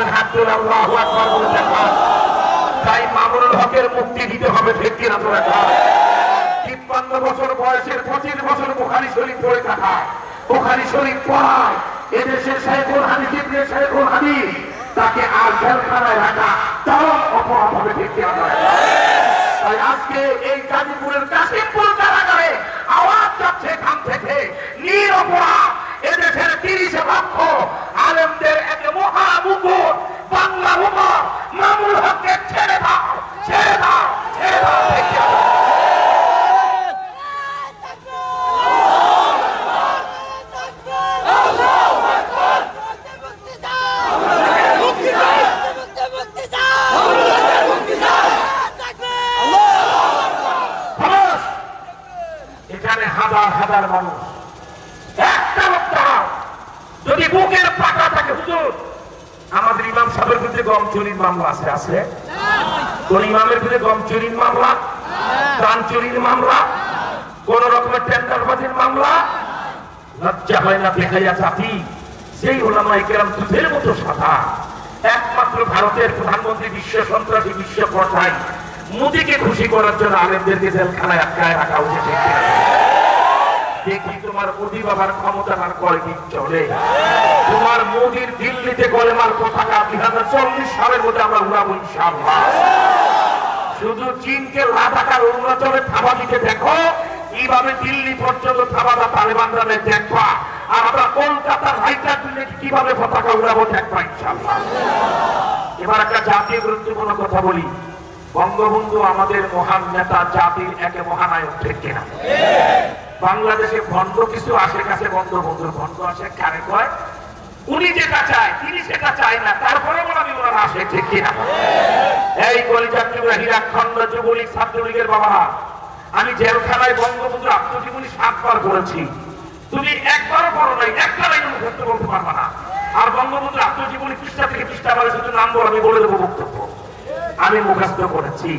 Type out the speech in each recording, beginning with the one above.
পারবেন হাত তুলে আল্লাহু আকবার বলে দেখান। তাই মামুনুল হকের মুক্তি দিতে হবে, ঠিক কিনা তোরা কর। 53 বছর বয়সের 25 বছর বুখারী শরীফ পড়ে কাটায়, বুখারী শরীফ পড়ায় এদেশের শাইখুল হাদিস ইবনে শাইখুল হাদিস, তাকে আর জেলখানায় রাখা তাও অপরাধ হবে, ঠিক কিনা তোরা। তাই আজকে এই গাজীপুরের কাশিমপুর কারাগারে আওয়াজ যাচ্ছে এখান থেকে, নিরপরাধ এদেশের 30 লক্ষ আলেমদের এক মহা মুকুট বাংলা হুকুম মামুনুল হককে ছেড়ে দাও, ছেড়ে দাও, ছেড়ে দাও, ঠিক কিনা। হাজার হাজার মানুষ একটা লোক দাও, যদি বুকের পাকা থাকে। হুজুর, আমাদের ইমাম সাহেবের বিরুদ্ধে গম চুরির মামলা আছে, আছে কোন ইমামের বিরুদ্ধে গম চুরির মামলা, ত্রাণ চুরির মামলা, কোন রকমের টেন্ডারবাজির মামলা? লজ্জা হয় না দেখাইয়া জাতি? সেই ওলামায়ে কেরাম দুধের মতো সাদা, একমাত্র ভারতের প্রধানমন্ত্রী বিশ্ব সন্ত্রাসী, বিশ্ব পর্দায় মোদীকে খুশি করার জন্য আলেমদেরকে জেলখানায় আটকায় রাখা উচিত। দেখি তোমার মোদী বাবার ক্ষমতা আর কয়দিন চলে। তোমার মোদীর দিল্লিতে কলেমার পতাকা 2040 সালের মধ্যে আমরা উড়াবো ইনশাআল্লাহ। শুধু চীনকে লাদাখার অরুণাচলে থাবা দিতে দেখো, কিভাবে দিল্লি পর্যন্ত থাবাটা তালেবানরা দেখবা, আর আমরা কলকাতার হাইটার দিল্লি কিভাবে পতাকা উড়াবো দেখবা ইনশাআল্লাহ। এবার একটা জাতীয় গুরুত্বপূর্ণ কথা বলি। বঙ্গবন্ধু আমাদের মহান নেতা, জাতির একে মহানায়ক, ঠিক কিনা? বাংলাদেশে ভণ্ড কিছু আসে, কাছে বঙ্গবন্ধুর ভণ্ড আসে, কারে কয় উনি যেটা চায় তিনি সেটা চায় না, তারপরে বলাবি ওনারা আসে, ঠিক কিনা? এই কলিজার যুগে হীরাখণ্ড যুবলীগ ছাত্রলীগের বাবারা, আমি জেলখানায় বঙ্গবন্ধুর আত্মজীবনী 7 বার পড়েছি, তুমি একবারও পড়ো নাই, একটা লাইন মুখস্থ বলতে পারবা না। আর বঙ্গবন্ধুর আত্মজীবনী পৃষ্ঠা থেকে পৃষ্ঠা বারে শুধু নাম বল, আমি বলে দেবো বক্তব্য। আমি মুখস্থ করেছি।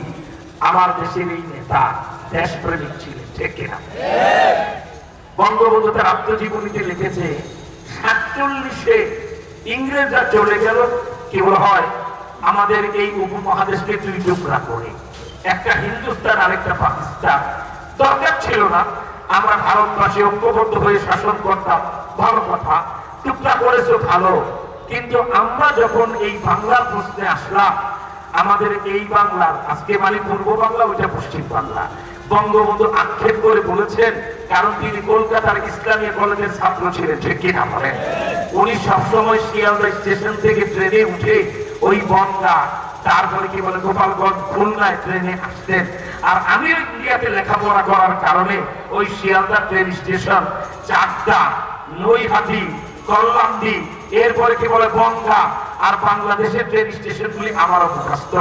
আমার দেশের এই নেতা দেশপ্রেমিক ছিলেন, ঠিক কিনা? বঙ্গবন্ধু তার আত্মজীবনীতে লিখেছে 47-এ ইংরেজরা চলে গেল, কেবল হয় আমাদের এই উপমহাদেশকে 2 টুকরা করে, একটা হিন্দুস্তান আর একটা পাকিস্তান। দরকার ছিল না, আমরা ভারতবাসী ঐক্যবদ্ধ হয়ে শাসন করতাম, ভালো কথা, টুকরা করেছো ভালো। কিন্তু আমরা যখন এই বাংলার প্রশ্নে আসলাম, আমাদের এই বাংলার আজকে মানে পূর্ব বাংলা, ওইটা পশ্চিম বাংলা, বঙ্গবন্ধু আক্ষেপ করে বলেছেন, কারণ তিনি কলকাতার ইসলামিয়া কলেজের ছাত্র ছিলেন, ঠিক কিনা বলেন? উনি সবসময় শিয়ালদা স্টেশন থেকে ট্রেনে উঠে ওই বনগা, তারপরে কি বলে গোপালগঞ্জ, খুলনায় ট্রেনে আসতেন। আর আমি ওই ইন্ডিয়াতে লেখাপড়া করার কারণে ওই শিয়ালদা ট্রেন স্টেশন, চাকদা, নৈহাটি, কল্যাণী, এরপরে কি বলে বনগা, আর বাংলাদেশের ট্রেন স্টেশনগুলি আমারও মুখস্থ।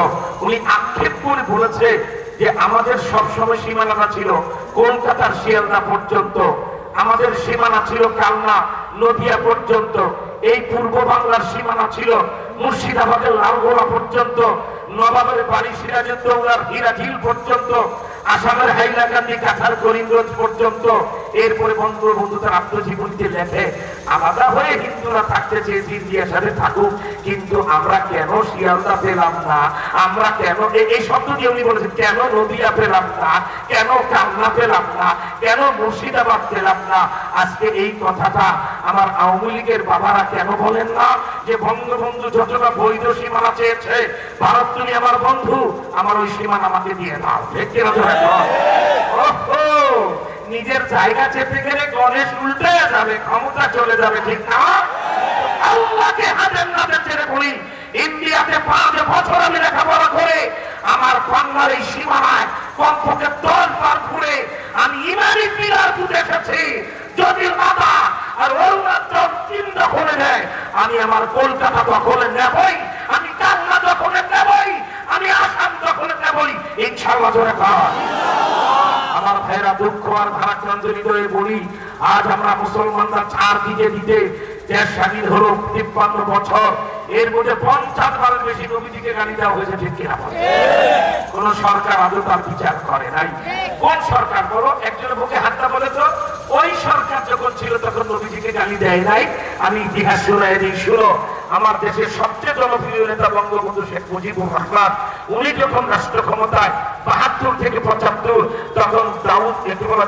উনি আক্ষেপ করে বলেছে যে আমাদের সবসময় সীমানাটা ছিল কলকাতার শিয়ালদা পর্যন্ত, আমাদের সীমানা ছিল কালনা নদিয়া পর্যন্ত, এই পূর্ব বাংলার সীমানা ছিল মুর্শিদাবাদের লালগোলা পর্যন্ত, নবাবের বাড়ি সিরাজউদ্দৌলার হীরাঝিল পর্যন্ত, আসামের হাইলাকান্দি কাছাড় করিমগঞ্জ পর্যন্ত। এরপরে বঙ্গবন্ধু তার আত্মজীবনীতে লেখে, আলাদা হয়ে হিন্দুরা থাকতে চেয়েছি, ইন্ডিয়ার সাথে থাকুক, কিন্তু আমরা কেন শিয়ালদা পেলাম না, আমরা কেন, এই শব্দ দিয়ে উনি বলেছেন, কেন নদিয়া পেলাম না, কেন কালনা পেলাম না, কেন মুর্শিদাবাদ পেলাম না। আজকে এই কথাটা আমার আওয়ামী লীগের বাবারা কেন বলেন না যে বঙ্গবন্ধু যতটা বৈধ সীমানা চেয়েছে, ভারত তুমি আমার বন্ধু, আমার ওই সীমানা আমাকে দিয়ে দাও, ঠিক কিনা? নিজের জায়গা চেপে গেলে গণেশ উল্টে যাবে, ক্ষমতা চলে যাবে, ঠিক না? আল্লাহকে হাজার নাদের ছেড়ে বলি, ইন্ডিয়াতে 5 বছর আমি লেখাপড়া করে আমার বাংলার এই সীমানায় কমপক্ষে 10 বার ঘুরে আমি ইমানি পিলার তুলে এসেছি। যদি মাতা আর অরুণাচল চীন দখলে নেয়, আমি আমার কলকাতা দখলে নেবই, আমি কালনা দখলে নেবই, আমি আসাম দখলে নেবই, ইনশাআল্লাহ। জোরে কর। আমার ভাইরা, দুঃখ আর ভারাক্রান্ত হৃদয়ে বলি, আজ আমরা মুসলমানরা ছাড় দিতে দিতে দেশ স্বাধীন হলো 53 বছর, এর মধ্যে 50 বারের বেশি নবীজিকে গালি দেওয়া হয়েছে, ঠিক কিনা? কোন সরকার আদৌ তার বিচার করে নাই। কোন সরকার বলো? একজনের মুখে হাতটা বলে তো, ওই সরকার যখন ছিল তখন নবীজিকে গালি দেয় নাই। আমি ইতিহাস শোনায় দিই, শুনো। আমার দেশের সবচেয়ে জনপ্রিয় নেতা বঙ্গবন্ধু শেখ মুজিবুর রহমান, উনি যখন রাষ্ট্র ক্ষমতায় 72 থেকে 75, তখন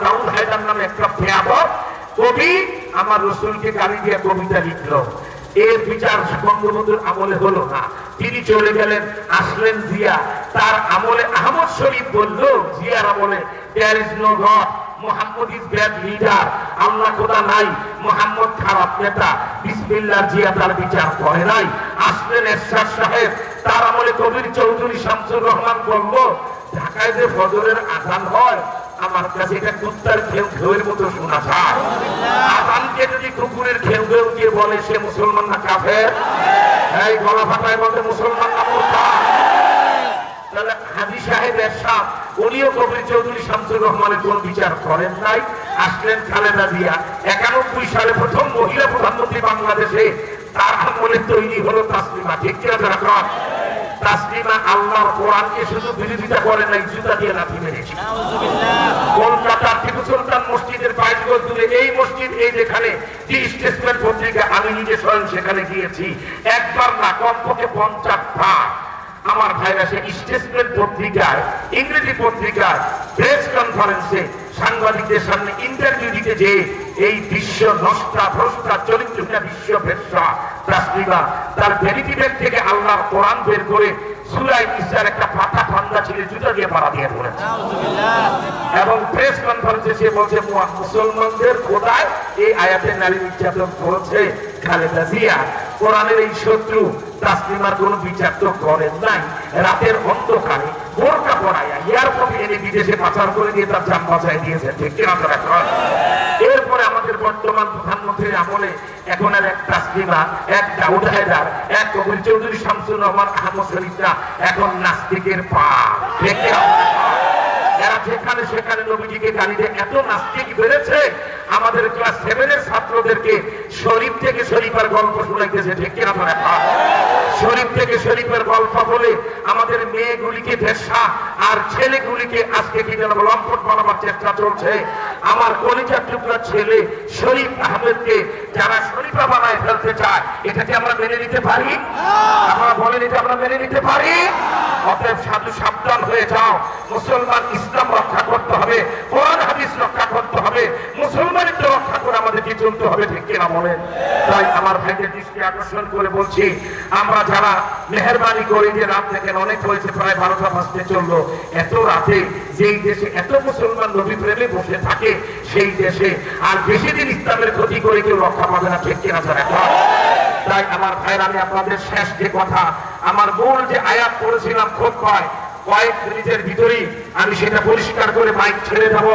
দাউদ হায়দার নামে একটা ভয়াবহ কবি আমার রসুলকে গালি দিয়ে কবিতা লিখলো। এর বিচার বঙ্গবন্ধুর আমলে হলো না, তিনি চলে গেলেন, আসলেন জিয়া। তার আমলে আহমদ শরীফ বলল জিয়ার আমলে, there is no god, Mohammad is bad leader, Allah খোদা নাই, মোহাম্মদ খারাপ নেতা। বিসমিল্লাহ, জিয়া তার বিচার করে নাই। আসলেন এরশাদ সাহেব, তার আমলে কবির চৌধুরী শামসুর রহমান বলল ঢাকায় যে ফজরের আজান হয়, আমার কাছে এটা কুত্তার ঘেউ ঘেউয়ের মতো শোনা যায়। আজানকে যদি কুকুরের ঘেউ ঘেউ দিয়ে বলে সে মুসলমান না কাফের? এই গলা ফাটায় বলে মুসলমান না মুরতাদ? তাহলে হাজী সাহেব এরশাদ, উনিও কবির চৌধুরী শামসুর রহমানের কোন বিচার করেন নাই। আসলেন খালেদা জিয়া, 91 সালে প্রথম মহিলা প্রধানমন্ত্রী বাংলাদেশে, তার আমলে তৈরি হলো তাসলিমা, ঠিক কিনা? তাসলিমা আল্লাহর কোরআনকে শুধু বিরোধিতা করে নাই, জুতা দিয়ে লাথি মেরেছে। কলকাতার টিপু সুলতান মসজিদের 22 গজ দূরে এই মসজিদ, এই যেখানে দি স্টেটসম্যান পত্রিকা, আমি নিজে স্বয়ং সেখানে গিয়েছি, একবার না কমপক্ষে 50 বার আমার ভাইরা সে স্টেটসম্যান পত্রিকায়, ইংরেজি পত্রিকায় প্রেস কনফারেন্সে সাংবাদিকদের সামনে ইন্টারভিউ দিতে যে এই বিশ্ব নষ্টা ভ্রষ্টা চরিত্রহীনা বিশ্ব ভেষ্টা তাসলিমা তার ভ্যানিটি ব্যাগ থেকে আল্লাহর কোরআন বের করে সূরা নিসার একটা পাতা ফান্দা ছিঁড়ে জুতা দিয়ে পাড়া দিয়ে পড়েছে। এবং প্রেস কনফারেন্সে সে বলছে মুসলমানদের খোদায় এই আয়াতে নারী নির্যাতন করেছে খালেদা জিয়া। কোরআনের এই শত্রু তাসলিমার কোন বিচার তো করেন নাই। রাতের অন্ধকারে বোরকা পরাইয়া এয়ারপোর্ট এনে বিদেশে পাচার করে দিয়ে তার জান বাঁচাই দিয়েছে, ঠিক কিনা? এরপরে আমাদের বর্তমান প্রধানমন্ত্রীর আমলে এখন আর এক তাসলিমা, এক দাউদ হায়দার, এক কবির চৌধুরী শামসুর রহমান, আহমদ শরীফরা এখন নাস্তিকের পা, ঠিক কিনা? এরা যেখানে সেখানে নবীজিকে গালি দিয়ে এত নাস্তিক বেড়েছে, আমাদের ক্লাস 7 এর ছাত্রদেরকে শরীফ থেকে শরীফের গল্প শোনাইতেছে, ঠিক কিনা? শরীফ থেকে শরীফের গল্প বলে আমাদের মেয়েগুলিকে ভেসা আর ছেলেগুলিকে আজকে কি যেন লম্পট বানাবার চেষ্টা চলছে। আমার কলিজার টুকরা ছেলে শরীফ আহমেদকে যারা শরীফা বানায় ফেলতে চায়, এটাকে আমরা মেনে নিতে পারি? আপনারা বলেন, এটা আমরা মেনে নিতে পারি? অতএব সাধু সাবধান হয়ে যাও। মুসলমান ইসলাম রক্ষা করতে হবে, কোরআন হাদিস রক্ষা করতে হবে, মুসলমানিত্ব রক্ষা করে আমাদেরকে চলতে হবে, ঠিক কিনা বলেন? তাই আমার ভাইদের দৃষ্টি আকর্ষণ করে বলছি, আমরা যারা মেহরবানি করে যে রাত দেখেন অনেক হয়েছে, প্রায় 12টা বাজতে চললো, এত রাতে যেই দেশে এত মুসলমান নবী প্রেমে বসে থাকে সেই দেশে আর বেশি দিন ইসলামের ক্ষতি করে কেউ রক্ষা পাবে না, ঠিক কিনা? তাই আমার ভাইয়ের, আমি আপনাদের শেষ যে কথা, আমার মূল যে আয়াত পড়েছিলাম খুব কয়েক মিনিটের ভিতরেই আমি সেটা পরিষ্কার করে মাইক ছেড়ে দেব।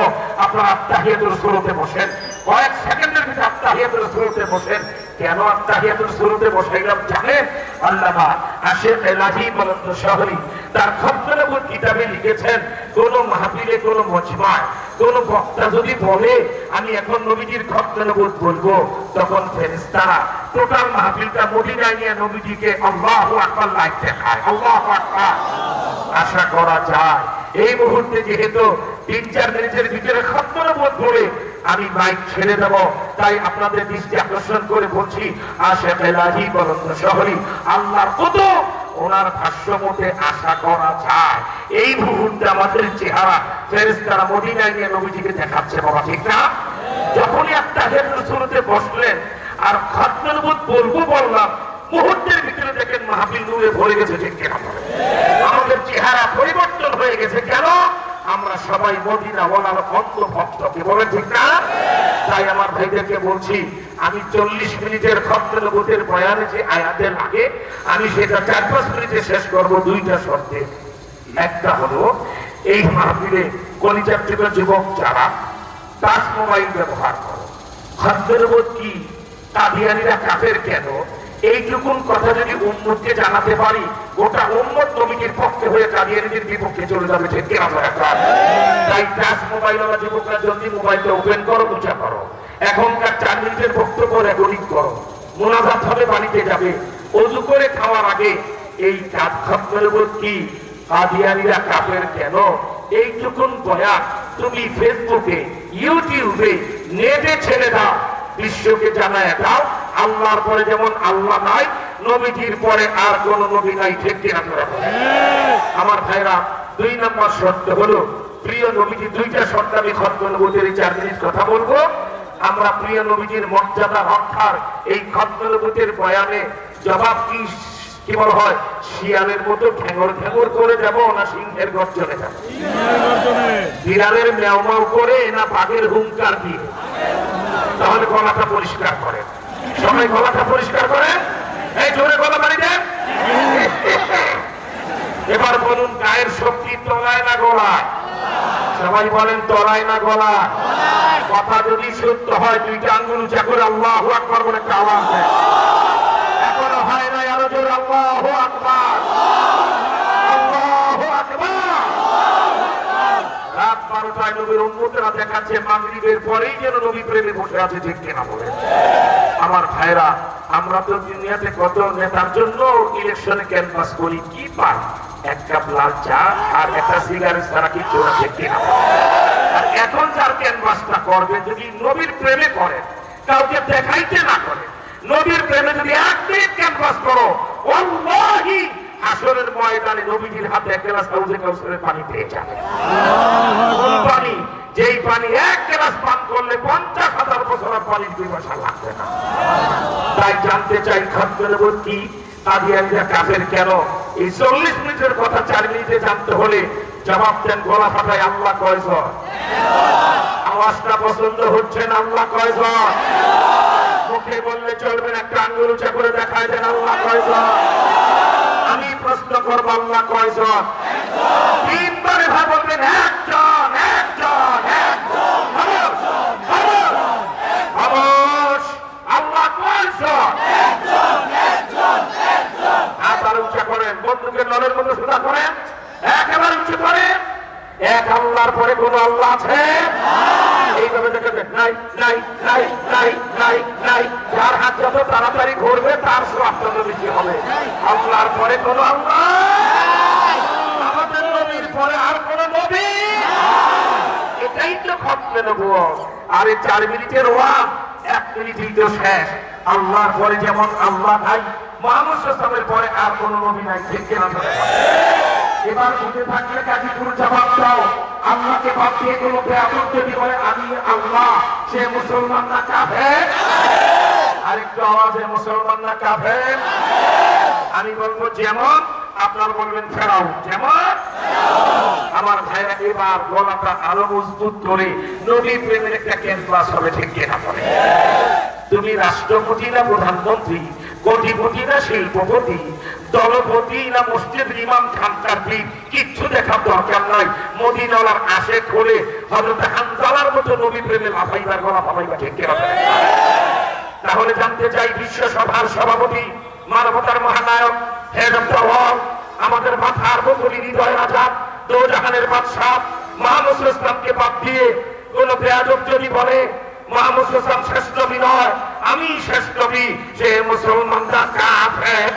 আপনারা আত্তাহিয়াতুল সুরতে বসেন, কয়েক সেকেন্ডের ভিতরে আত্তাহিয়াতুল সুরতে বসেন। কেন আত্তাহিয়াতুল সুরতে বসাইলাম জানেন? আল্লামা আশেক এলাহি বলন্দ শহরি তার খতমের কিতাবে লিখেছেন, কোন মাহফিলে, কোন মজমায় কোন বক্তা যদি বলে আমি এখন নবীজির খতমের বলবো, তখন ফেরেশতারা টোটাল মাহফিলটা মদিনায় নিয়ে নবীজিকে আল্লাহু আকবার লাইক দেখায়। আল্লাহু আকবার। আশা করা যায় এই মুহূর্তে যেহেতু 3-4 মিনিটের ভিতরে খতমের পড়ে আমি মাইক ছেড়ে দেব, তাই আপনাদের দৃষ্টি আকর্ষণ করে বলছি, আশেক এলাহি বলন্দ শহরি আল্লাহর কুতুব, ওনার ভাষ্য মতে আশা করা যায় এই মুহূর্তে আমাদের চেহারা ফেরেশতারা মদিনায় নিয়ে নবীজিকে দেখাচ্ছে, বাবা, ঠিক না? যখনই আত্তাহিয়াতুল সুরতে বসলেন আর খতমের বলবো বললাম, মুহূর্তের ভিতরে দেখেন মাহফিল নূরে ভরে গেছে, ঠিক কিনা? আমাদের চেহারা পরিবর্তন হয়ে গেছে। কেন? আমরা সবাই মদিনা ওয়ালার অন্তর্ভুক্ত, কি বলে, ঠিক না? তাই আমার ভাইদেরকে বলছি, আমি 40 মিনিটের খতমের নবুতের বয়ানে যে আয়াতে লাগে আমি সেটা 4-5 মিনিটে শেষ করব, 2টা শর্তে। একটা হলো এই মাহফিলে কলিজার টুকরা যুবক যারা টাচ মোবাইল ব্যবহার করো, খতমের নবুত কি, কাদিয়ানীরা কাফের কেন, এইটুকুন কথা যদি উম্মতকে জানাতে পারি, গোটা উম্মত নবীজির পক্ষে হয়ে কাদিয়ানীদের বিপক্ষে চলে যাবে, ঠিক কিনা? তাই টাচ মোবাইলওয়ালা যুবকরা জলদি মোবাইলটা ওপেন করো, উঁচা করো, এখনকার 4 মিনিটের বক্তব্য রেকর্ডিং করো, মোনাজাত হবে, বাড়িতে যাবে, ওযু করে খাওয়ার আগে এই খতমের উপর কি কাদিয়ানীরা কাফের কেন এইটুকুন বয়া তুমি ফেসবুকে ইউটিউবে নেটে ছেড়ে দাও, বিশ্বকে জানায় দাও আল্লাহর পরে যেমন আল্লাহ নাই, নবীজির পরে আর কোন নবী নাই। ঠিক কিনা? আমার ভাইরা, 2 নম্বর শর্ত হলো প্রিয় নবীজি। 2টা শর্ত আমি খতমে নবুয়তের 4 মিনিট কথা বলবো। আমরা প্রিয় নবীজির মর্যাদা রক্ষার এই খতমে নবুয়তের বয়ানে জবাব কি বলা হয়, শিয়ালের মতো ঘ্যাঙর ঘ্যাঙর করে যাব না সিংহের গর্জনে যাব, বিড়ালের ম্যাও ম্যাও করে না বাঘের হুঙ্কার দিয়ে? তাহলে গলাটা পরিষ্কার করে, সবাই গলাটা পরিষ্কার করে, এই জোরে গলা বাড়ি দেন। এবার বলুন, গায়ের শক্তি তলায় না গলায়? সবাই বলেন তলায় না গলায়? কথা যদি সত্য হয় 2টা আঙ্গুল উঁচা করে আল্লাহু আকবার বলে একটা আওয়াজ দেয়। এখনো হয় না, আরো জোরে আল্লাহু আকবার, আল্লাহু আকবার। রাত 12টায় নবীর উম্মতেরা দেখাচ্ছে মাগরিবের পরেই যেন নবী প্রেমে বসে আছে। ঠিক কিনা বলেন? আমার ভাইরা, আমরা তো দুনিয়াতে কত নেতার জন্য ইলেকশনে ক্যানভাস করি, কি পাই? 1 কাপ লাল চা আর একটা সিগারেট ছাড়া কিছু না। ঠিক কিনা? আর এখন যার ক্যানভাসটা করবে যদি নবীর প্রেমে করে, কাউকে দেখাইতে না করে, নবীর প্রেমে যদি 1 মিনিট ক্যানভাস করো, ওয়াল্লাহি হাসরের ময়দানে নবীজির হাতে 1 গ্লাস হাউজে কাউসারের পানি পেয়ে যাবে। কোন পানি? যেই পানি 1 গ্লাস পান করলে 50,000 বছর পানির পিপাসা লাগবে না। তাই জানতে চাই খতমে নবুয়ত কি, কাদিয়ানীরা কাফের কেন? এই 40 মিনিটের কথা 4 মিনিটে জানতে হলে জবাব দেন গলা ফাটায়, আল্লাহ কয়জন? আওয়াজটা পছন্দ হচ্ছে না? আল্লাহ কয়জন? মুখে বললে চলবে না, একটা আঙ্গুল উঁচা করে দেখায় দেন আল্লাহ কয়জন? আমি প্রশ্ন করবো, আল্লাহ কয়জন? 3বারে ভাই বলবেন, একজন, একজন, একজন। খামোশ। আল্লাহ কয়জন? হাত আর উঁচা করেন, বন্দুকের নলের মধ্যে সোজা করেন, একেবারে উঁচু করেন। এক আল্লাহর পরে কোন আল্লাহ আছে? এইভাবে দেখাবেন, নাই নাই নাই নাই নাই নাই। যার হাত যত তাড়াতাড়ি ঘুরবে তার সওয়াব তত বেশি হবে। আল্লাহর পরে কোন আল্লাহ, আমাদের নবীর পরে আর কোন নবী, এটাই তো খতমে নবুয়ত। আর এই 4 মিনিটের ওয়াজ 1 মিনিটই তো শেষ। আল্লাহর পরে যেমন আল্লাহ নাই, মুহাম্মদ সাল্লাল্লাহু আলাইহি ওয়াসাল্লামের পরে আর কোন নবী নাই। ঠিক কিনা? এবার বুঝে থাকলে গাজীপুর জবাব দাও, আল্লাহকে বাদ দিয়ে কোন বেয়াদব যদি বলে আমি আল্লাহ, সে মুসলমান না কাফের? আরেকটু আওয়াজে, মুসলমান না কাফের? আমি বলবো যেমন, আপনারা বলবেন ফেরাউন। যেমন? আমার ভাইরা, এবার গলাটা আরো মজবুত করে নবী প্রেমের একটা ক্যানভাস হবে। ঠিক কিনা বলে? তুমি রাষ্ট্রপতি না প্রধানমন্ত্রী, কোটিপতি না শিল্পপতি, দলপতি না মসজিদ ইমাম খানকার পীর, কিচ্ছু দেখার দরকার নাই। মদিনাওয়ালার আশেক হলে হযরত হানজালার মতো নবী প্রেমে লাফাইবার, গলা ফালাইবা। ঠিক কিনা? তাহলে জানতে চাই, বিশ্ব সভার সভাপতি, মানবতার মহানায়ক, হেড অফ দ্য ওয়ার্ল্ড, আমাদের মাথার বদলি, হৃদয় আজাদ, দোজাহানের বাদশাহ মুহাম্মদ সাল্লাল্লাহু আলাইহি ওয়াসাল্লামকে বাদ দিয়ে কোন বেয়াদব যদি বলে মুহাম্মদ সাল্লাল্লাহু আলাইহি ওয়াসাল্লাম শ্রেষ্ঠ নবী নয়, আমি শ্রেষ্ঠ নবী, সে মুসলমানরা কাফের।